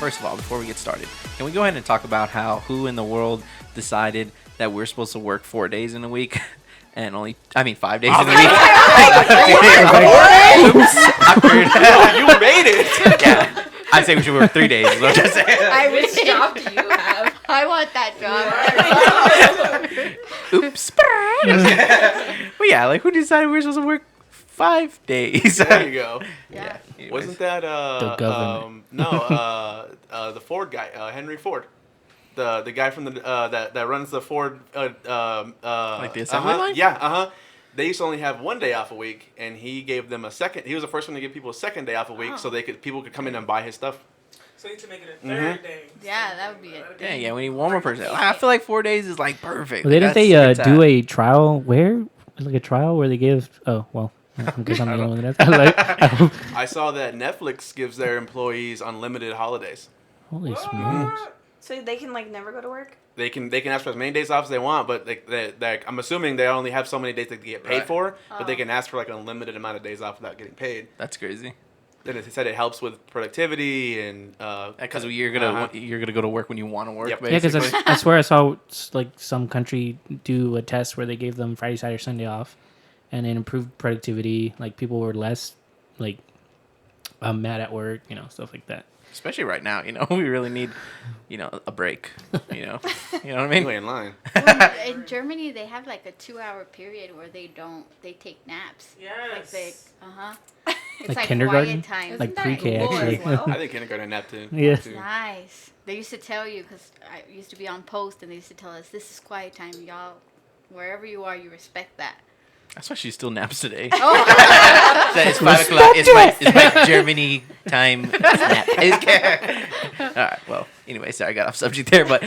first of all, before we get started, can we go ahead and talk about who in the world decided that we're supposed to work 4 days in a week and 5 days in a week? Oops, awkward. You made it. Yeah, I say we should work 3 days. Is what I'm saying. Which job do you have? I want that job. Oops. Well, yeah, like who decided we were supposed to work 5 days? There you go. Yeah. Anyways. Wasn't that The government. the Ford guy, Henry Ford, the guy from the that runs the Ford Like the assembly line? Yeah, They used to only have 1 day off a week, and he gave them a second. He was the first one to give people a second day off a week, so people could come in and buy his stuff. So you need to make it a third day. Yeah, that would be it. Yeah, we need one more person. I feel like 4 days is like perfect. Well, didn't That's they where it's do at. a trial where? Like a trial where they give. Oh, well. I guess I'm the only one that I saw that Netflix gives their employees unlimited holidays. Holy smokes. So they can like never go to work? They can ask for as many days off as they want, but I'm assuming they only have so many days they can get paid Right. for, but they can ask for like an unlimited amount of days off without getting paid. That's crazy. Then it said it helps with productivity and Because you're gonna go to work when you want to work. Yep. Yeah, because Basically. I swear I saw like some country do a test where they gave them Friday, Saturday, Sunday off, and it improved productivity. Like people were less like mad at work, stuff like that. Especially right now, we really need, a break. You know what I mean? Anyway, in line. Well, in Germany, they have like a 2-hour period where they take naps. Yes. It's Like like kindergarten? quiet time. Like Isn't that pre-K cool actually. as well? I think kindergarten nap too. Yeah. too. Nice. They used to tell you, because I used to be on post, and they used to tell us, this is quiet time, y'all. Wherever you are, you respect that. That's why she still naps today. Oh, It's 5 o'clock. It's my Germany time nap. All right. Well, anyway, sorry, I got off subject there. But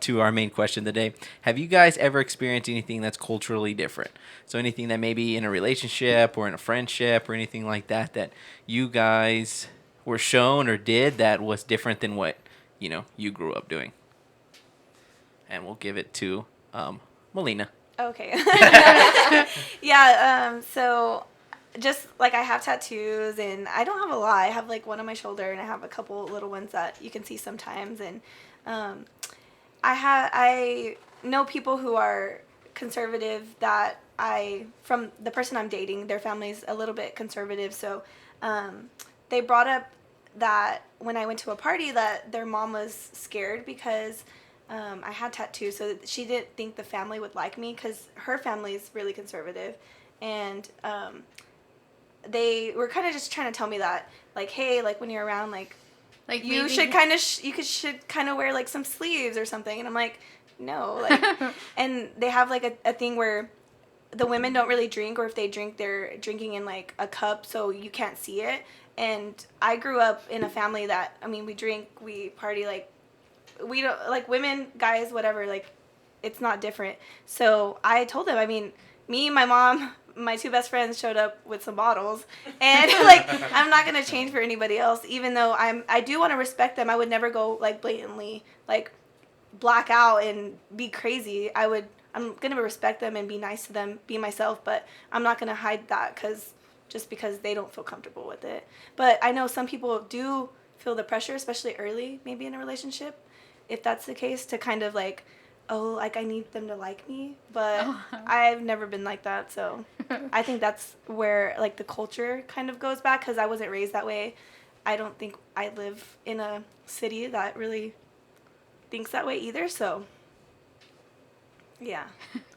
to our main question today, have you guys ever experienced anything that's culturally different? So anything that maybe in a relationship or in a friendship or anything like that you guys were shown or did that was different than what you grew up doing? And we'll give it to Melina. Okay. Yeah, so just like I have tattoos and I don't have a lot. I have like one on my shoulder and I have a couple little ones that you can see sometimes, and I know people who are conservative that from the person I'm dating, their family's a little bit conservative, so they brought up that when I went to a party that their mom was scared because I had tattoos, so she didn't think the family would like me because her family is really conservative, and they were kind of just trying to tell me that, like, hey, like when you're around, like you maybe- should kind of should kind of wear like some sleeves or something, and I'm like, no, like, and they have like a thing where the women don't really drink, or if they drink, they're drinking in like a cup, so you can't see it. And I grew up in a family that, we drink, we party, like. We don't, like, women, guys, whatever, like, it's not different. So I told them, me, my mom, my two best friends showed up with some bottles, and like, I'm not going to change for anybody else, even though I do want to respect them. I would never go like blatantly, like, black out and be crazy. I'm going to respect them and be nice to them, be myself, but I'm not going to hide that just because they don't feel comfortable with it. But I know some people do feel the pressure, especially early, maybe in a relationship, if that's the case, to kind of like, oh, like I need them to like me, but I've never been like that, so I think that's where like the culture kind of goes back, because I wasn't raised that way. I don't think I live in a city that really thinks that way either, so yeah.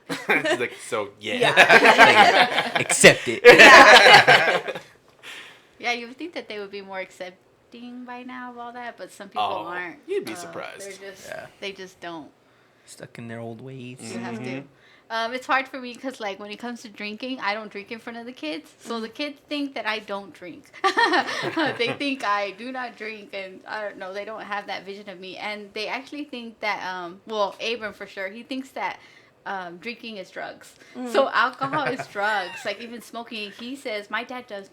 It's like, so yeah. Yeah. Accept it. Yeah, you would think that they would be more accepting by now of all that, but some people Oh, aren't. you'd be surprised. They just don't. Stuck in their old ways. You have to. It's hard for me because, like, when it comes to drinking, I don't drink in front of the kids. So the kids think that I don't drink. They think I do not drink, and I don't know. They don't have that vision of me. And they actually think that, Abram for sure, he thinks that drinking is drugs. So alcohol is drugs. Like, even smoking, he says, my dad does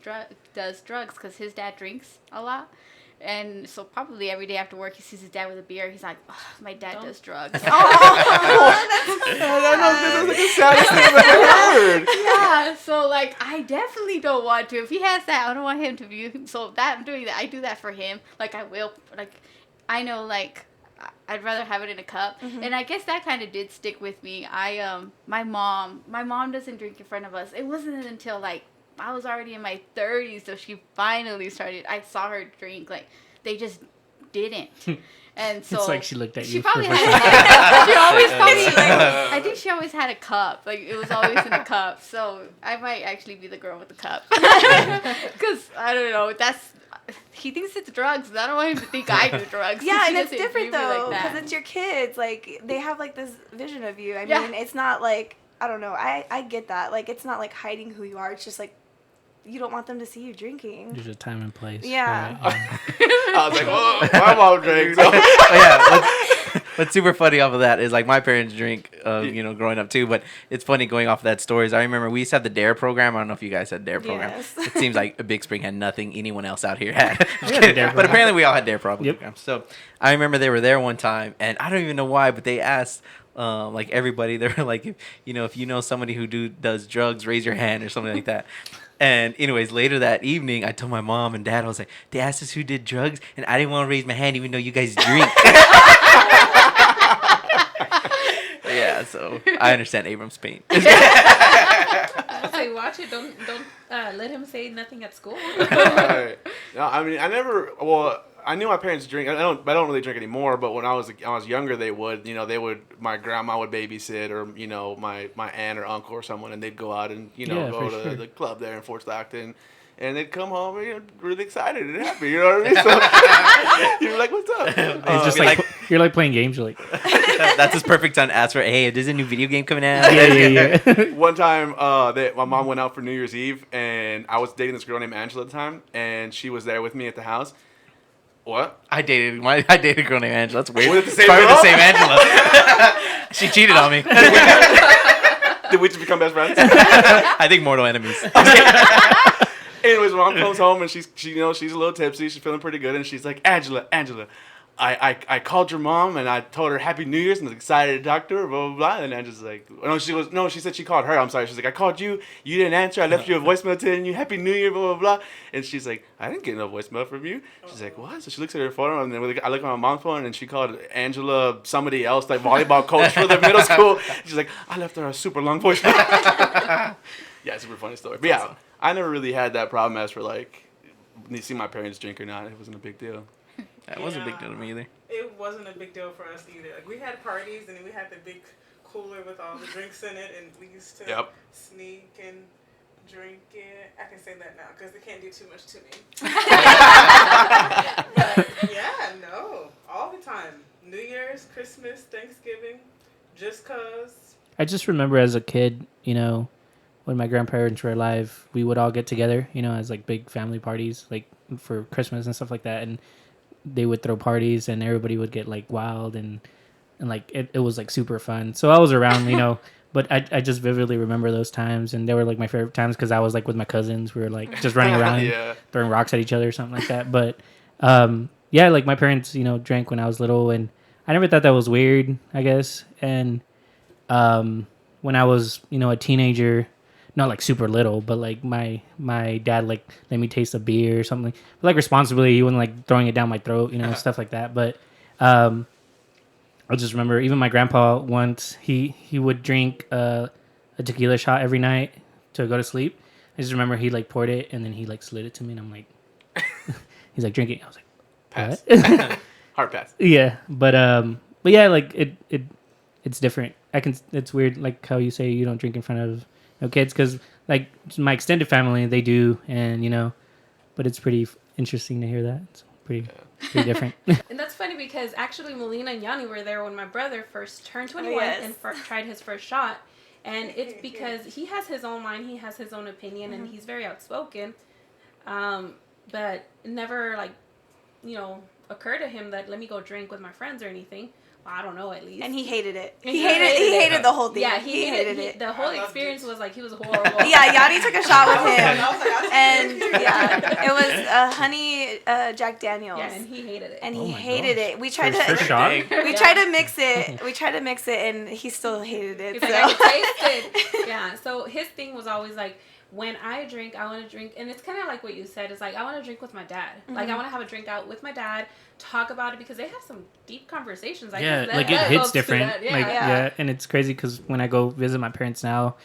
drugs because his dad drinks a lot. And so probably every day after work, he sees his dad with a beer. He's like, oh, my dad does drugs. Yeah, so like I definitely don't want to. If he has that, I don't want him to view him. So that I'm doing that. I do that for him. Like I will, like I know, like, I'd rather have it in a cup. And I guess that kind of did stick with me. My mom doesn't drink in front of us. It wasn't until, like, I was already in my 30s, so she finally started. I saw her drink. Like, they just didn't. And so It's like she looked at she you. probably for the had. first time. She always probably. I think she always had a cup. Like, it was always in a cup. So I might actually be the girl with the cup. Because I don't know. He thinks it's drugs. I don't want him to think I do drugs. Yeah, He and it's doesn't different view me though, like because that. it's your kids. Like, they have like this vision of you. I Yeah. mean, it's not like, I don't know. I get that. Like, it's not like hiding who you are. It's just like you don't want them to see you drinking. There's a time and place. Yeah. for it, yeah. I was like, oh, my mom drinks. So. Oh, yeah, what's super funny off of that is like my parents drink, growing up too. But it's funny going off of that stories. I remember we used to have the Dare program. I don't know if you guys had Dare program. Yes. It seems like Big Spring had nothing anyone else out here had. We had a Dare But program. apparently we all had Dare Yep. programs. So I remember they were there one time, and I don't even know why, but they asked. Like everybody, they were like, if you know somebody who does drugs, raise your hand or something like that. And anyways, later that evening, I told my mom and dad, I was like, they asked us who did drugs, and I didn't want to raise my hand even though you guys drink. Yeah, so I understand Abram's pain. I say, watch it. Don't let him say nothing at school. Right. No, I mean, I knew my parents drink. I don't really drink anymore. But when I was younger, they would. My grandma would babysit, or my aunt or uncle or someone, and they'd go out and Yeah, go for to sure. the club there in Fort Stockton, and they'd come home really excited and happy. You know what I mean? So you're like, "What's up?" It's just be like, like- you're like playing games. You're like, That's his perfect time to ask for, hey, there's a new video game coming out. yeah. One time, my mom went out for New Year's Eve, and I was dating this girl named Angela at the time, and she was there with me at the house. What? I dated a girl named Angela. That's weird. Was it the It's same probably girl? the same Angela. She cheated on me. Did we just become best friends? I think mortal enemies. Anyways, mom comes home and she's a little tipsy. She's feeling pretty good, and she's like, Angela, I called your mom and I told her Happy New Year's and was excited to talk to her, blah blah blah. And Angela's like, she said she called her. I'm sorry. She's like, I called you, you didn't answer. I left you a voicemail telling you Happy New Year, blah blah blah. And she's like, I didn't get no voicemail from you. She's like, what? So she looks at her phone, and then I look at my mom's phone, and she called Angela somebody else, like volleyball coach for the middle school. She's like, I left her a super long voicemail. Yeah, super funny story. But yeah, I never really had that problem as for like, see my parents drink or not. It wasn't a big deal. That wasn't a big deal to me either. It wasn't a big deal for us either. Like, we had parties and then we had the big cooler with all the drinks in it, and we used to sneak and drink it. I can say that now because they can't do too much to me. But yeah, no, all the time. New Year's, Christmas, Thanksgiving, just cause. I just remember as a kid, when my grandparents were alive, we would all get together, as like big family parties, like for Christmas and stuff like that. And they would throw parties and everybody would get like wild and like it was like super fun. So I was around, but I just vividly remember those times, and they were like my favorite times because I was like with my cousins. We were like just running around Yeah. throwing rocks at each other or something like that. But yeah, like my parents, drank when I was little, and I never thought that was weird, I guess. And when I was, a teenager, not like super little, but like my dad like let me taste a beer or something. But like responsibly, he wasn't like throwing it down my throat, stuff like that. But I just remember even my grandpa once he would drink a tequila shot every night to go to sleep. I just remember he like poured it and then he like slid it to me, and I'm like, he's like, drink it. I was like, Pass. what? Hard pass. Yeah, but yeah, like it's different. It's weird, like how you say you don't drink in front of kids, because like my extended family they do, and but it's pretty interesting to hear that. It's pretty different. And that's funny because actually Melina and Yanni were there when my brother first turned 21 yes. and tried his first shot. And it's because he has his own mind, he has his own opinion, and he's very outspoken. But it never occurred to him that let me go drink with my friends or anything. Well, I don't know, at least. And he hated it. And He hated the whole thing. Yeah, he hated it. The whole I loved experience it. was like he was horrible. Yeah, Yanni took a shot with him. I was like, And yeah, it was honey Jack Daniels. Yeah, and he hated it. And Oh he my hated gosh. it. We tried First to shot? we tried to mix it. We tried to mix it, and he still hated it. He's So. like, I can taste it. Yeah. So his thing was always like, when I drink, I want to drink, and it's kind of like what you said. It's like I want to drink with my dad. Like I want to have a drink out with my dad, talk about it because they have some deep conversations. I guess like it that hits goes to different. that, Like yeah, and it's crazy because when I go visit my parents now,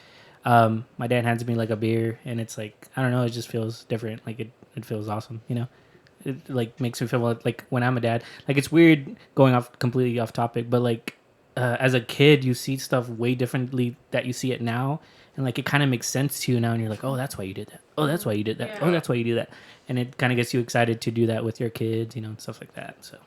my dad hands me like a beer, and it's like I don't know, it just feels different. Like it feels awesome, you know. It like makes me feel like when I'm a dad. Like it's weird going off completely off topic, but like as a kid, you see stuff way differently that you see it now, and like it kind of makes sense to you now, and you're like, oh, that's why you did that. Oh, that's why you did that. Yeah. Oh, that's why you do that, and it kind of gets you excited to do that with your kids, you know, and stuff like that. So.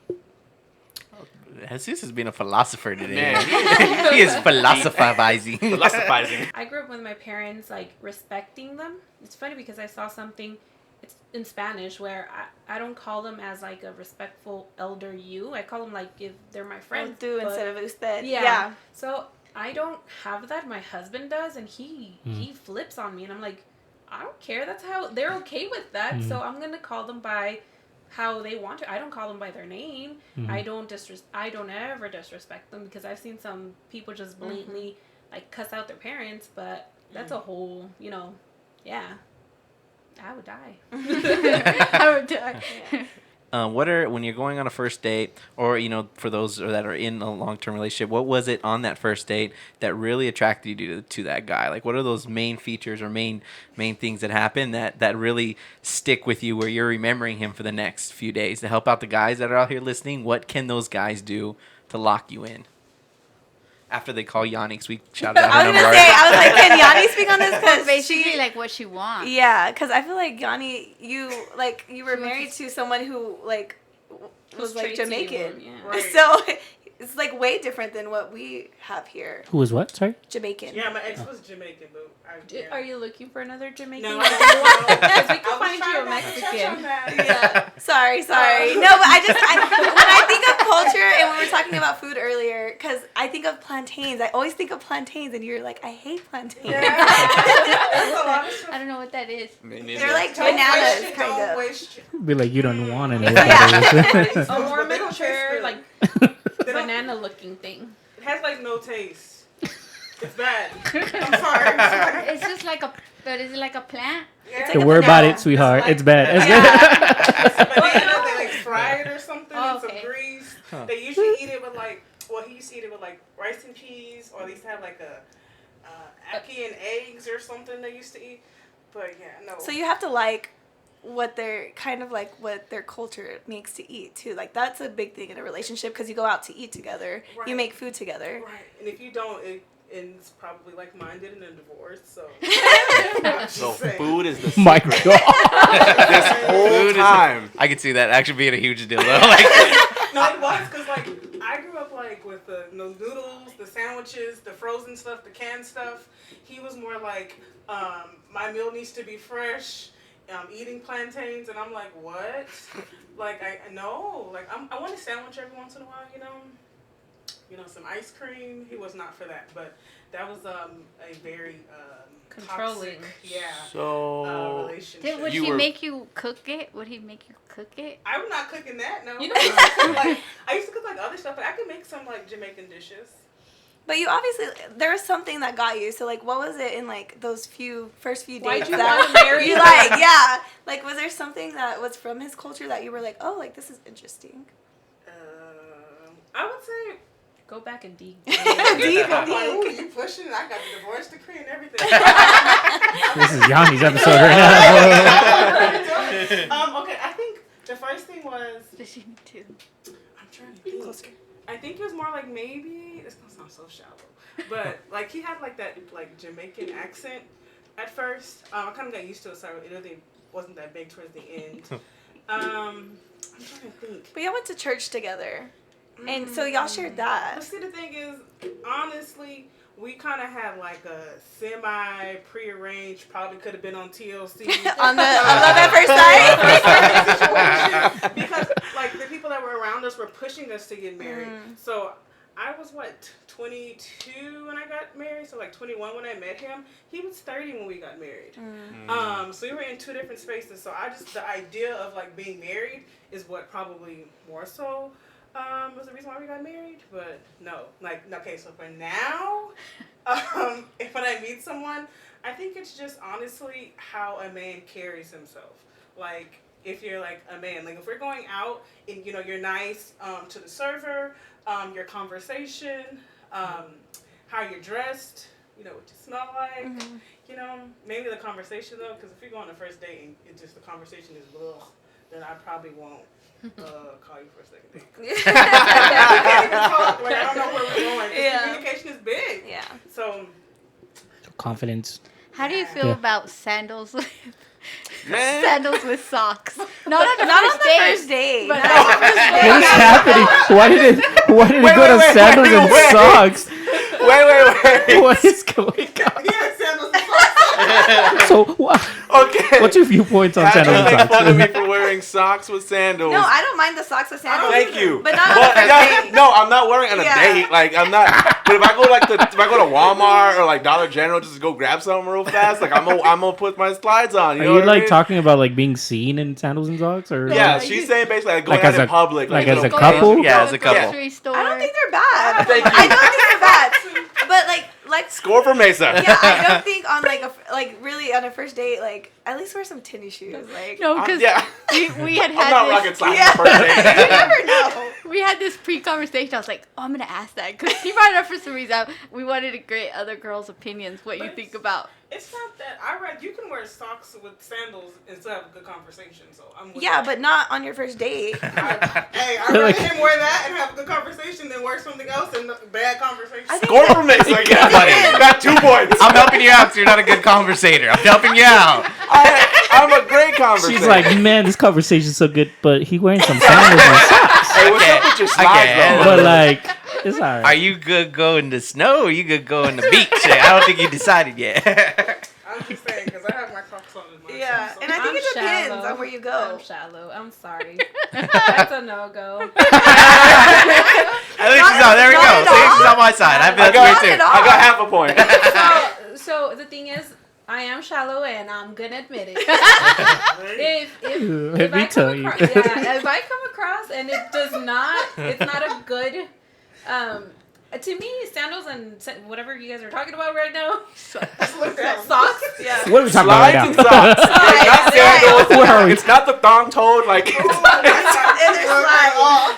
Jesus has been a philosopher today. Man. He is philosophizing. Philosophizing. I grew up with my parents like respecting them. It's funny because I saw something. It's in Spanish where I don't call them as like a respectful elder you. I call them like if they're my friends. Do instead of usted. Yeah. So I don't have that. My husband does, and he flips on me, and I'm like, I don't care. That's how they're okay with that. So I'm gonna call them by how they want to. I don't call them by their name. I don't ever disrespect them because I've seen some people just blatantly like cuss out their parents, but that's a whole, you know, yeah. I would die. I would die. What are when you're going on a first date, or you know, for those that are in a long-term relationship, what was it on that first date that really attracted you to that guy? Like, what are those main features or main things that happen that really stick with you, where you're remembering him for the next few days? To help out the guys that are out here listening, what can those guys do to lock you in? After they call Yanni, because we shouted out her I was number. gonna say, I was like, can Yanni speak on this? But Because basically, like what she wants. yeah, because I feel like Yanni, you were She married wants to someone who like was like straight to you, Jamaican, yeah. Right. so it's like way different than what we have here. Who was what? Sorry. Jamaican. Yeah, my ex was Jamaican, but Are you looking for another Jamaican? No, Because we can I was find you trying a not to touch Mexican. on that. Yeah. Sorry. No, but when I think of culture, and we were talking about food earlier, because I think of plantains. I always think of plantains, and you're like, I hate plantains. There's a lot of stuff. I don't know what that is. They're like Don't bananas, waste it, kind don't of. waste it. Be like, you don't want to know. Yeah. A more But they don't mature, taste like They don't- banana-looking thing. It has like no taste. It's bad. I'm sorry. It's just like but is it like a plant? Yeah. Don't worry about banana. it, sweetheart. It's It's bad. It's a banana. They like fry it or something Oh, in some okay. grease. They usually eat it with like, he used to eat it with like rice and peas, or they used to have like a ackee and eggs or something they used to eat. But yeah, no. So you have to like what their culture makes to eat too. Like that's a big thing in a relationship because you go out to eat together. Right. You make food together. Right, and if you don't, it ends probably like mine did in a divorce. So. I'm just So saying. food is the My secret. God. This whole Food is- time. I could see that actually being a huge deal, though. Like, No, it was because like I grew up like with the noodles, the sandwiches, the frozen stuff, the canned stuff. He was more like, my meal needs to be fresh. Eating plantains, and I'm like, what? Like I know, like I want a sandwich every once in a while, you know, some ice cream. He was not for that, but that was a very Controlling. toxic, So relationship. Would You he were- make you cook it? Would he make you cook it? I'm not cooking that. No, You know- I used to cook like other stuff, but I could make some like Jamaican dishes. But you obviously there was something that got you. So like, what was it in like those first few Why'd dates you that want to marry you him? like? Yeah, like was there something that was from his culture that you were like, oh, like this is interesting? I would say. Go back and dig. Deep, I'm like, ooh, deep. you pushing? I got the divorce decree and everything. This is Yanni's episode right now. Okay, I think the first thing was Especially me too. I'm trying to think. I think it was more like maybe it's gonna sound so shallow, but like he had like that like Jamaican accent at first. I kind of got used to it, so it really wasn't that big towards the end. I'm trying to think. But y'all went to church together, and so y'all shared that. But see, the thing is, honestly, we kind of had like a semi prearranged. Probably could have been on TLC on the Love at First Sight. situation, because like the people that were around us were pushing us to get married. So I was 22 when I got married, so like 21 when I met him. He was 30 when we got married. So we were in two different spaces. So the idea of like being married is what probably more so was the reason why we got married. But no, like okay. So for now, if when I meet someone, I think it's just honestly how a man carries himself. Like, if you're like a man, like if we're going out and you're nice to the server, your conversation, how you're dressed, what you smell like, maybe the conversation though, because if we go on the first date and the conversation is ugh, then I probably won't call you for a second date. I can't even talk. Like, I don't know where we're going. Yeah. Communication is big. Yeah. So confidence. How do you feel about sandals? Man. Sandals with socks. Not on the first date. But What is happening? Why did it go to sandals and socks? Wait. What is going on? yeah, sandals and socks. So, Okay. what's your viewpoints on sandals and make socks? fun of me for wearing socks with sandals. No, I don't mind the socks with sandals. Thank you. But not on the first date. No, I'm not wearing it on a date. Like, I'm not. But if I go if I go to Walmart or like Dollar General just to go grab something real fast, like I'm gonna put my slides on. You know Are you what I like mean? talking about like being seen in sandals and socks, or Yeah, she's saying basically like going Like out as in a- public, like you as know, a couple? Yeah, as a couple. Grocery store. I don't think they're bad. Thank you. I don't think they're bad. But like Score for Mesa. yeah, I don't think on really on a first date, like at least wear some tennis shoes. Like No, because Yeah. we had I'm not this. rocket science Yeah. on the first date. you never know. We had this pre-conversation. I was like, "Oh, I'm gonna ask that," because he brought it up for some reason. We wanted to get other girls' opinions. What you think about? It's not that I read you can wear socks with sandals and still have a good conversation. So I'm with Yeah, that. but not on your first date. I'd rather him wear that and have a good conversation than wear something else and bad conversation. I think Score for Mesa. Yeah, buddy. Got 2 points. I'm helping you out because you're not a good conversator. I'm helping you out. I'm a great conversator. she's like, man, this conversation's so good, but he wearing some sandals and socks. hey, what's up with your slides, Okay. though? But like, it's alright. Are you good going to snow or you good going to beach? I don't think you decided yet. I'm just saying because I have my Crocs on in my Yeah, so and I think I'm it depends shallow. on where you go. I'm shallow. I'm sorry. That's a no-go. At least she's on. There we Not go. at See, all. she's on my side. I feel I that's weird got, too. at all. I got half a point. So the thing is, I am shallow, and I'm gonna admit it. Let me tell you. If I come across and it does not, it's not a good. To me, sandals and whatever you guys are talking about right now, socks. Yeah. What are we talking about Slides right and now? socks. It's not sandals. Where are we? It's not the thong toed. Like, And they're sliding.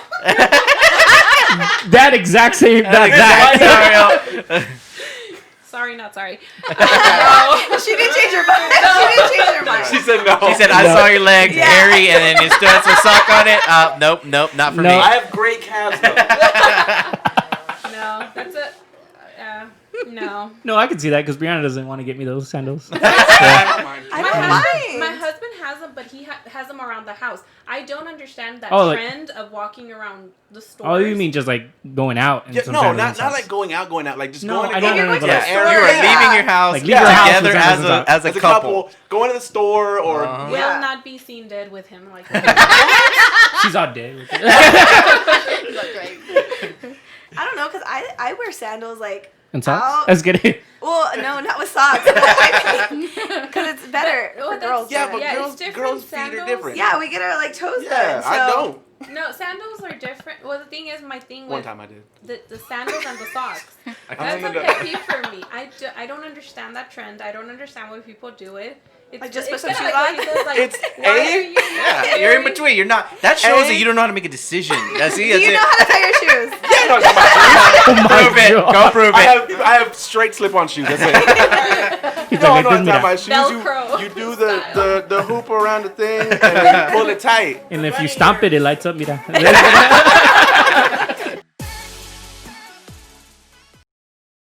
That exact same. That. Sorry, not sorry. She did change her mind. She did change her mind. she said no. She said, I saw your legs, hairy, and then you still had some sock on it. Nope, not for No. me. I have great calves, though. No, that's it. No. No, I can see that because Brianna doesn't want to get me those sandals. I don't mind. My husband has them, but he has them around the house. I don't understand that Oh, like- trend of walking around the store. Oh, you mean just like going out? And Yeah, some no, sandals not and socks. like going out. Like just No, going. I don't know. You're but going like- to Yeah, the you store, are yeah. leaving your house Like, leave your house together with as sandals and a socks. as a couple. going to the store or will Yeah. not be seen dead with him like that. She's all dead. With it. I don't know, because I wear sandals like. And socks? Out. Let's get it. Well, no, not with socks. Because it's better Oh, for that's- girls. yeah, to- but Yeah, it's girls' different feet are sandals. different. yeah, we get our like toes Yeah, done. So. I don't. No, sandals are different. Well, the thing is, my thing One with time I did. the sandals and the socks. That's I'm a in the- pet peeve for me. I don't understand that trend. I don't understand why people do it. It's Like, just it's put some kinda shoes like what he says, like, It's why A? are you not Yeah, you're in wearing- between. You're not. That shows Hey. that you don't know how to make a decision. That's Do you know how to tie your shoes? Yeah, no, it's not my shoes. Oh my Prove it. God. Go prove I it. have straight slip-on shoes. That's it. He's No, like, no, "This it's me not that." my shoes. Velcro You do style. the hoop around the thing and then you pull it tight. And if you stomp it, it lights up. Mira.